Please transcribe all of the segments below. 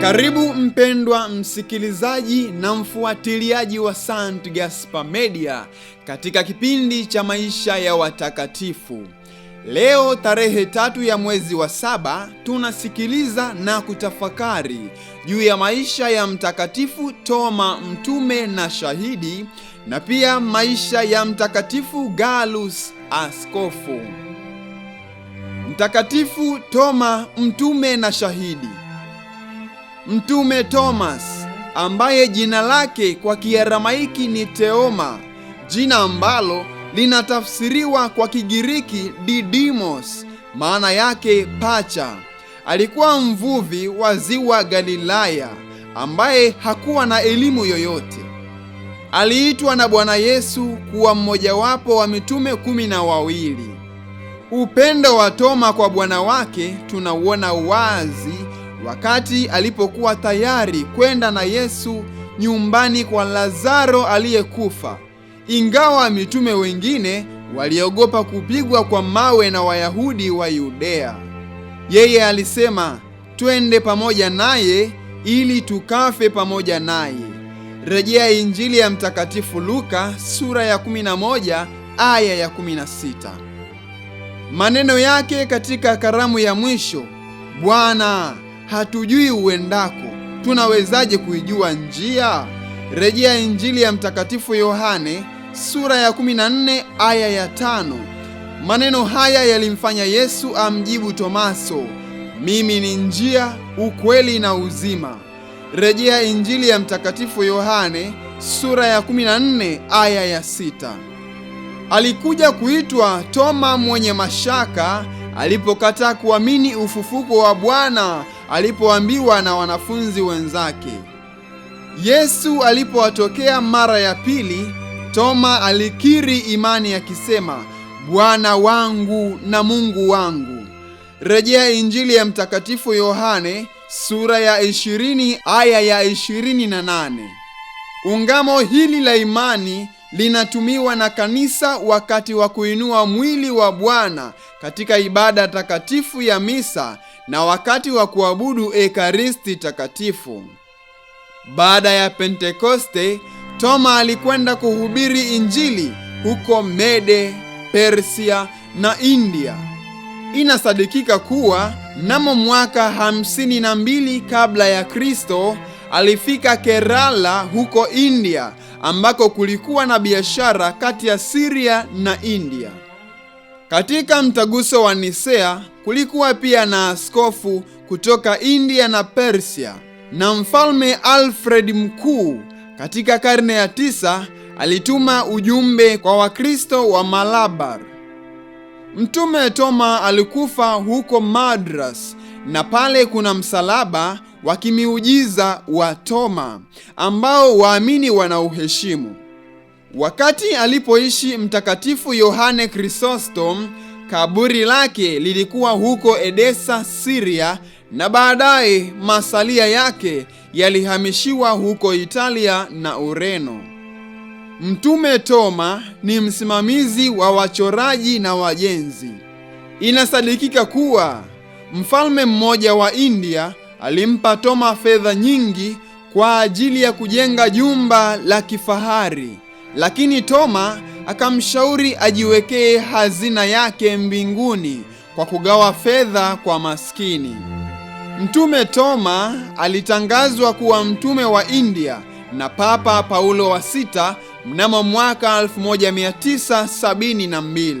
Karibu mpendwa msikilizaji na mfuatiliaji wa St. Gaspar Media katika kipindi cha maisha ya watakatifu. Leo tarehe 3 ya mwezi wa 7 tunasikiliza na kutafakari juu ya maisha ya Mtakatifu Toma, mtume na shahidi, na pia maisha ya Mtakatifu Gallus, askofu. Mtakatifu Toma, mtume na shahidi. Mtume Thomas, ambaye jina lake kwa Kiaramaiki ni Theoma, jina ambalo linatafsiriwa kwa Kigiriki Didymos, maana yake pacha, alikuwa mvuvi wa ziwa Galilaya ambaye hakuwa na elimu yoyote. Aliitwa na Bwana Yesu kuwa mmojawapo wa mitume 12. Upendo wa Toma kwa Bwana wake tunauona wazi wakati alipokuwa tayari kwenda na Yesu nyumbani kwa Lazaro aliyekufa, ingawa mitume wengine waliogopa kupigwa kwa mawe na Wayahudi wa Yudea. Yeye alisema, twende pamoja naye ili tukafe pamoja naye. Rejea Injili ya Mtakatifu Luka sura ya 11 aya ya 16. Maneno yake katika karamu ya mwisho, Bwana, hatujui uendako, tunawezaje kuijua njia? Rejea Injili ya Mtakatifu Yohane sura ya 14 aya ya 5. Maneno haya yalimfanya Yesu amjibu Tomaso, mimi ni njia, ukweli na uzima. Rejea Injili ya Mtakatifu Yohane sura ya 14 aya ya 6. Alikuja kuitwa Toma mwenye mashaka alipokataa kuamini ufufuko wa Bwana alipoambiwa na wanafunzi wenzake. Yesu alipowatokea mara ya pili, Toma alikiri imani akisema, Bwana wangu na Mungu wangu. Rejea Injili ya Mtakatifu Yohane sura ya 20 aya ya 28. Ungamo hili la imani linatumiwa na kanisa wakati wa kuinua mwili wa Bwana katika ibada takatifu ya misa na wakati wa kuabudu Ekaristi takatifu. Baada ya Pentekoste, Toma alikwenda kuhubiri Injili huko Mede, Persia na India. Inasadikika kuwa mnamo mwaka 52 kabla ya Kristo alifika Kerala huko India, ambako kulikuwa na biashara kati ya Syria na India. Katika mtaguso wa Nisea kulikuwa pia na askofu kutoka India na Persia, na mfalme Alfred Mkuu katika karne ya 9 alituma ujumbe kwa Wakristo wa Malabar. Mtume Toma alikufa huko Madras, na pale kuna msalaba wa kimiujiza wa Toma ambao waamini wanauheshimu. Wakati alipoishi Mtakatifu Yohane Chrysostom, kaburi lake lilikuwa huko Edessa, Syria, na baadaye masalia yake yalihamishiwa huko Italia na Ureno. Mtume Toma ni msimamizi wa wachoraji na wajenzi. Inasadikika kuwa mfalme mmoja wa India alimpa Toma fedha nyingi kwa ajili ya kujenga jumba la kifahari, lakini Toma akamshauri ajiwekee hazina yake mbinguni kwa kugawa fedha kwa maskini. Mtume Toma alitangazwa kuwa mtume wa India na Papa Paulo wa 6 mnamo mwaka 1972.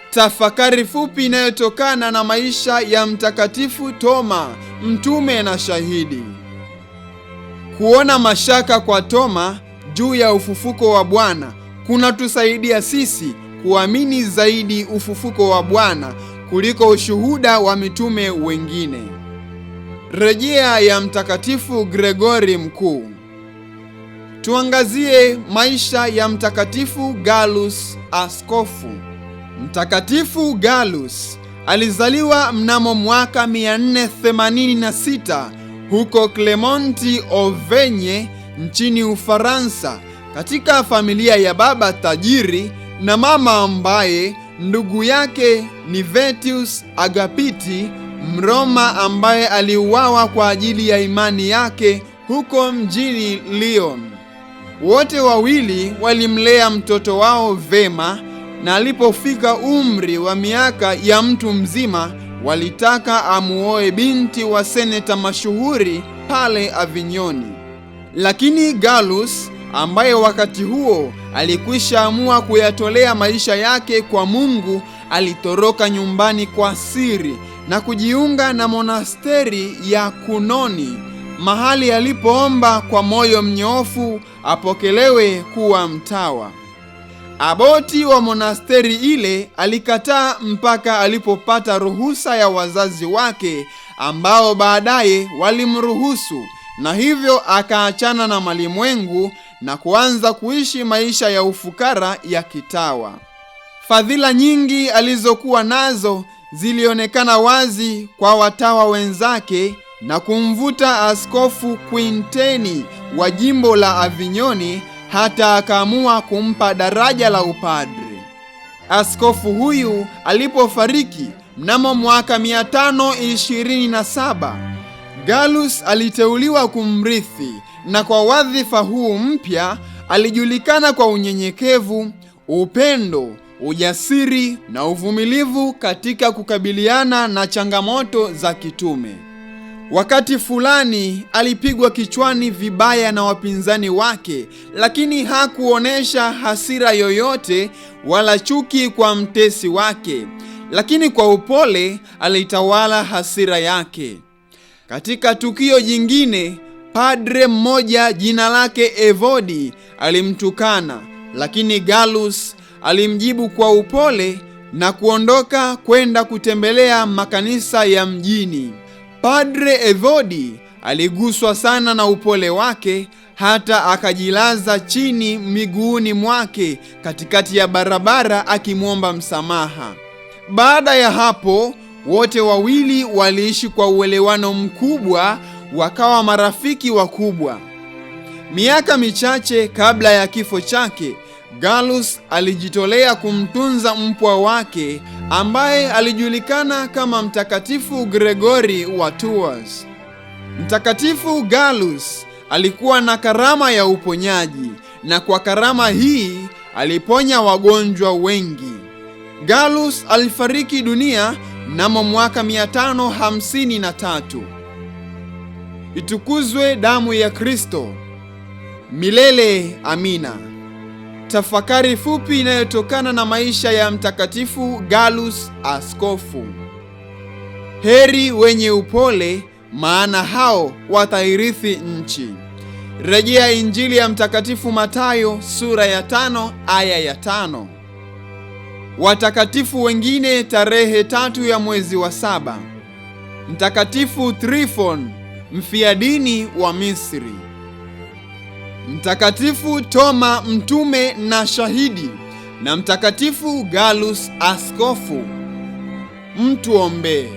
Tafakari fupi inayotokana na maisha ya Mtakatifu Toma, mtume na shahidi. Kuona mashaka kwa Toma juu ya ufufuko wa Bwana kunatusaidia sisi kuamini zaidi ufufuko wa Bwana kuliko ushuhuda wa mitume wengine. Rejea ya Mtakatifu Gregori Mkuu. Tuangazie maisha ya Mtakatifu Gallus, askofu. Mtakatifu Gallus alizaliwa mnamo mwaka 486 huko Clermont-Auvergne nchini Ufaransa, katika familia ya baba tajiri na mama ambaye ndugu yake ni Vettius Agapiti, Mroma ambaye aliuawa kwa ajili ya imani yake huko mjini Lyon. Wote wawili walimlea mtoto wao vema, na alipofika umri wa miaka ya mtu mzima, walitaka amuoe binti wa seneta mashuhuri pale Avignoni. Lakini Gallus, ambaye wakati huo alikwisha amua kuyatolea maisha yake kwa Mungu, alitoroka nyumbani kwa siri na kujiunga na monasteri ya Kunoni, mahali alipoomba kwa moyo mnyoofu apokelewe kuwa mtawa. Aboti wa monasteri ile alikataa mpaka alipopata ruhusa ya wazazi wake, ambao baadaye walimruhusu, na hivyo akaachana na malimwengu na kuanza kuishi maisha ya ufukara ya kitawa. Fadhila nyingi alizokuwa nazo zilionekana wazi kwa watawa wenzake na kumvuta Askofu Quinteni wa jimbo la Avignoni, hata akaamua kumpa daraja la upadre. Askofu huyu alipofariki mnamo mwaka 527, Gallus aliteuliwa kumrithi, na kwa wadhifa huu mpya alijulikana kwa unyenyekevu, upendo, ujasiri na uvumilivu katika kukabiliana na changamoto za kitume. Wakati fulani alipigwa kichwani vibaya na wapinzani wake, lakini hakuonesha hasira yoyote wala chuki kwa mtesi wake, lakini kwa upole alitawala hasira yake. Katika tukio jingine, padre mmoja jina lake Evodi alimtukana, lakini Gallus alimjibu kwa upole na kuondoka kwenda kutembelea makanisa ya mjini. Padre Evodi aliguswa sana na upole wake, hata akajilaza chini miguuni mwake katikati ya barabara akimwomba msamaha. Baada ya hapo, wote wawili waliishi kwa uelewano mkubwa, wakawa marafiki wakubwa. Miaka michache kabla ya kifo chake, Gallus alijitolea kumtunza mpwa wake ambaye alijulikana kama Mtakatifu Gregori wa Tours. Mtakatifu Gallus alikuwa na karama ya uponyaji, na kwa karama hii aliponya wagonjwa wengi. Gallus alifariki dunia mnamo mwaka 553. Itukuzwe damu ya Kristo! Milele amina. Tafakari fupi inayotokana na maisha ya Mtakatifu Gallus askofu. Heri wenye upole, maana hao watairithi nchi. Rejea Injili ya Mtakatifu Mathayo sura ya 5 aya ya 5. Watakatifu wengine tarehe 3 ya mwezi wa 7: Mtakatifu Tryphon, mfiadini wa Misri; Mtakatifu Toma mtume na shahidi; na Mtakatifu Gallus askofu. Mtuombee.